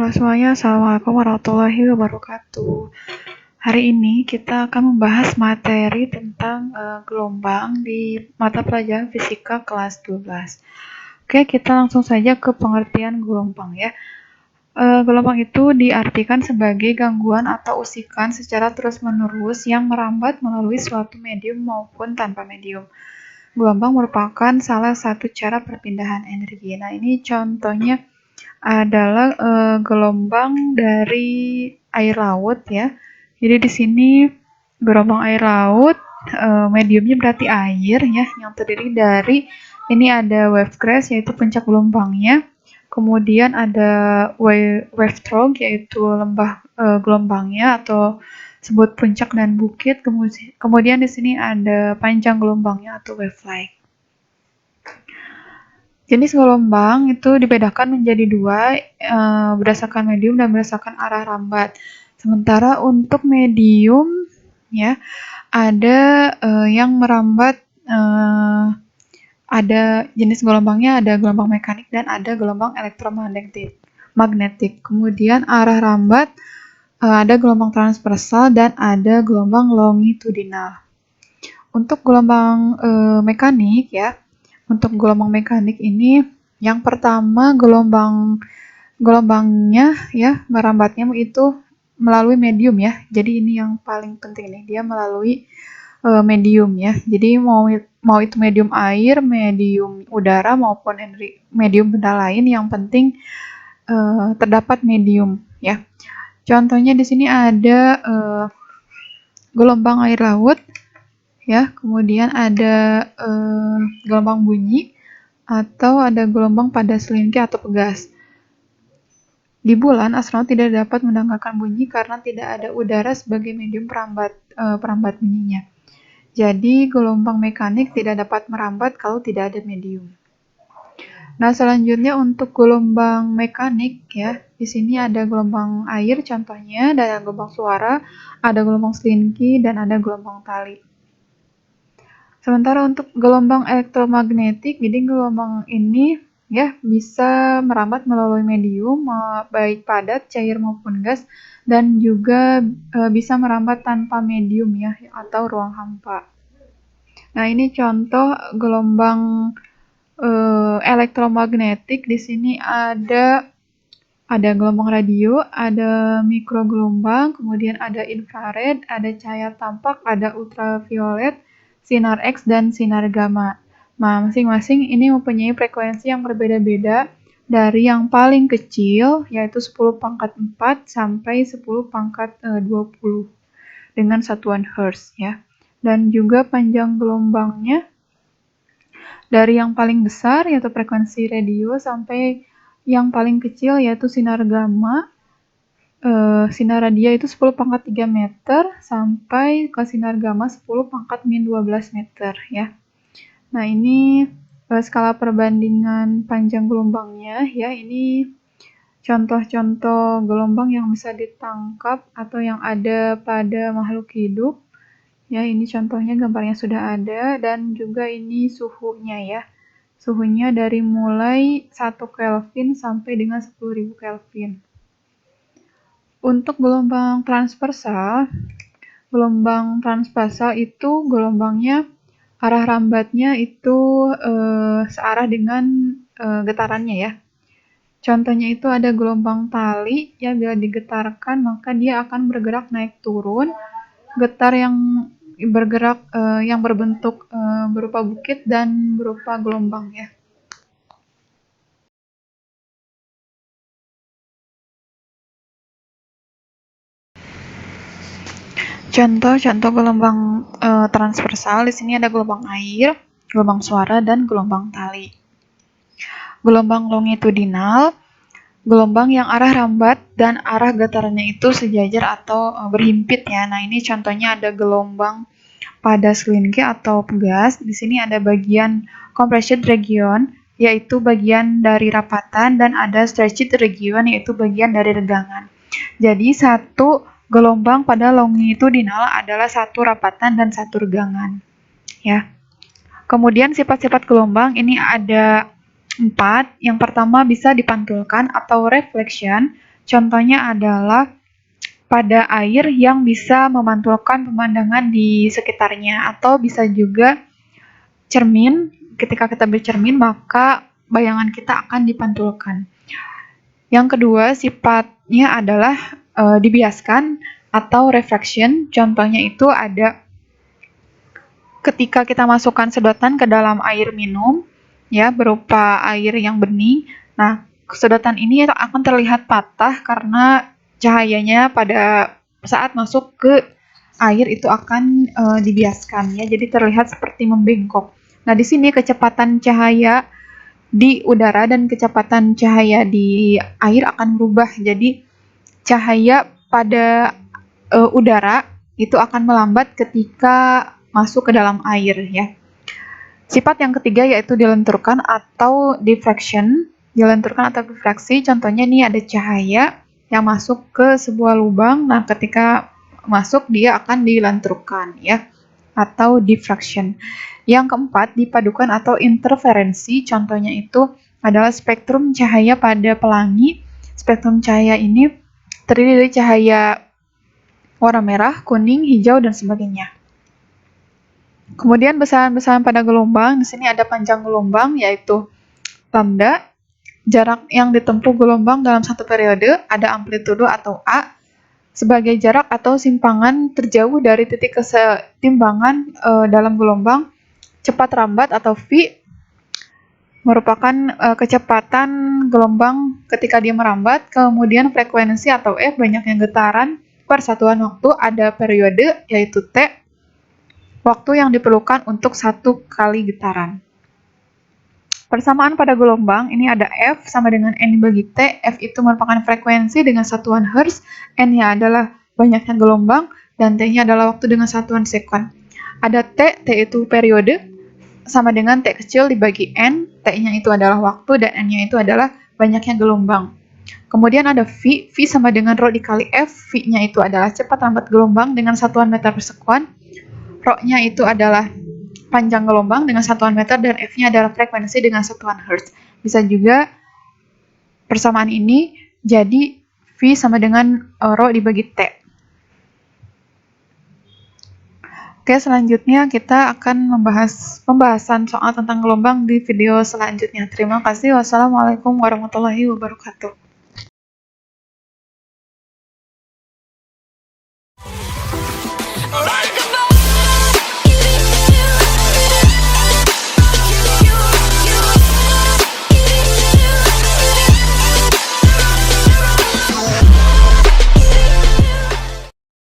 Halo semuanya, Assalamualaikum warahmatullahi wabarakatuh. Hari ini kita akan membahas materi tentang gelombang di mata pelajaran fisika kelas 12. Oke, kita langsung saja ke pengertian gelombang ya. Gelombang itu diartikan sebagai gangguan atau usikan secara terus-menerus yang merambat melalui suatu medium maupun tanpa medium. Gelombang merupakan salah satu cara perpindahan energi. Nah, ini contohnya adalah gelombang dari air laut ya. Jadi di sini gelombang air laut, mediumnya berarti air ya, yang terdiri dari ini ada wave crest yaitu puncak gelombangnya, kemudian ada wave trough yaitu lembah gelombangnya atau sebut puncak dan bukit, kemudian di sini ada panjang gelombangnya atau wave-like. Jenis gelombang itu dibedakan menjadi dua, berdasarkan medium dan berdasarkan arah rambat. Sementara untuk medium, ya, ada yang merambat, ada jenis gelombangnya, ada gelombang mekanik dan ada gelombang elektromagnetik. Kemudian arah rambat, ada gelombang transversal dan ada gelombang longitudinal. Untuk gelombang mekanik, ya. Untuk gelombang mekanik ini, yang pertama gelombangnya ya merambatnya itu melalui medium ya. Jadi ini yang paling penting nih, dia melalui medium ya. Jadi mau itu medium air, medium udara maupun medium benda lain, yang penting terdapat medium ya. Contohnya di sini ada gelombang air laut. Ya, kemudian ada gelombang bunyi atau ada gelombang pada selingkih atau pegas. Di bulan, astronot tidak dapat mendengarkan bunyi karena tidak ada udara sebagai medium perambat bunyinya. Jadi, gelombang mekanik tidak dapat merambat kalau tidak ada medium. Nah, selanjutnya untuk gelombang mekanik ya, di sini ada gelombang air contohnya, dan ada gelombang suara, ada gelombang selingkih dan ada gelombang tali. Sementara untuk gelombang elektromagnetik, jadi gelombang ini ya bisa merambat melalui medium, baik padat, cair maupun gas, dan juga bisa merambat tanpa medium ya, atau ruang hampa. Nah, ini contoh gelombang elektromagnetik. Di sini ada gelombang radio, ada mikrogelombang, kemudian ada infrared, ada cahaya tampak, ada ultraviolet, sinar X, dan sinar gamma. Nah, masing-masing ini mempunyai frekuensi yang berbeda-beda dari yang paling kecil, yaitu 10 pangkat 4 sampai 10 pangkat 20 dengan satuan Hertz ya. Dan juga panjang gelombangnya dari yang paling besar, yaitu frekuensi radio, sampai yang paling kecil, yaitu sinar gamma. Sinar radia itu 10 pangkat 3 meter sampai ke sinar gamma 10 pangkat min 12 meter ya. Nah, ini skala perbandingan panjang gelombangnya ya. Ini contoh-contoh gelombang yang bisa ditangkap atau yang ada pada makhluk hidup. Ya, ini contohnya gambarnya sudah ada, dan juga ini suhunya ya. Suhunya dari mulai 1 Kelvin sampai dengan 10.000 Kelvin. Untuk gelombang transversal itu gelombangnya arah rambatnya itu searah dengan getarannya ya. Contohnya itu ada gelombang tali ya, bila digetarkan maka dia akan bergerak naik turun. Getar yang bergerak yang berbentuk berupa bukit dan berupa gelombang ya. Contoh-contoh gelombang transversal, di sini ada gelombang air, gelombang suara, dan gelombang tali. Gelombang longitudinal, gelombang yang arah rambat dan arah getarannya itu sejajar atau berhimpit ya. Nah, ini contohnya ada gelombang pada selingkih atau pegas. Di sini ada bagian compressed region, yaitu bagian dari rapatan, dan ada stretched region, yaitu bagian dari regangan. Jadi satu gelombang pada longitudinal adalah satu rapatan dan satu regangan. Ya. Kemudian sifat-sifat gelombang ini ada 4. Yang pertama bisa dipantulkan atau reflection. Contohnya adalah pada air yang bisa memantulkan pemandangan di sekitarnya, atau bisa juga cermin. Ketika kita bercermin, maka bayangan kita akan dipantulkan. Yang kedua, sifatnya adalah dibiaskan atau reflection. Contohnya itu ada ketika kita masukkan sedotan ke dalam air minum, ya, berupa air yang bening. Nah, sedotan ini akan terlihat patah karena cahayanya pada saat masuk ke air itu akan dibiaskan, ya, jadi terlihat seperti membengkok. Nah, di sini kecepatan cahaya di udara dan kecepatan cahaya di air akan berubah. Jadi cahaya pada udara itu akan melambat ketika masuk ke dalam air, ya. Sifat yang ketiga yaitu dilenturkan atau diffraction. Dilenturkan atau diffraksi, contohnya ini ada cahaya yang masuk ke sebuah lubang. Nah, ketika masuk dia akan dilenturkan, ya, atau diffraction. Yang keempat, dipadukan atau interferensi. Contohnya itu adalah spektrum cahaya pada pelangi. Spektrum cahaya ini terdiri dari cahaya warna merah, kuning, hijau, dan sebagainya. Kemudian besaran-besaran pada gelombang, di sini ada panjang gelombang yaitu lambda, jarak yang ditempuh gelombang dalam satu periode, ada amplitudo atau A, sebagai jarak atau simpangan terjauh dari titik kesetimbangan dalam gelombang. Cepat rambat atau V merupakan kecepatan gelombang ketika dia merambat. Kemudian frekuensi atau F, banyaknya getaran per satuan waktu. Ada periode yaitu T, waktu yang diperlukan untuk satu kali getaran. Persamaan pada gelombang, ini ada F sama dengan N dibagi T. F itu merupakan frekuensi dengan satuan Hertz, N-nya adalah banyaknya gelombang, dan T-nya adalah waktu dengan satuan sekon. Ada T itu periode, sama dengan T kecil dibagi N, T-nya itu adalah waktu, dan N-nya itu adalah banyaknya gelombang. Kemudian ada V, V sama dengan Rho dikali F, V-nya itu adalah cepat lambat gelombang dengan satuan meter per sekuan, Rho-nya itu adalah panjang gelombang dengan satuan meter, dan F-nya adalah frekuensi dengan satuan Hertz. Bisa juga persamaan ini jadi V sama dengan Rho dibagi T. Oke, selanjutnya kita akan membahas pembahasan soal tentang gelombang di video selanjutnya. Terima kasih. Wassalamualaikum warahmatullahi wabarakatuh.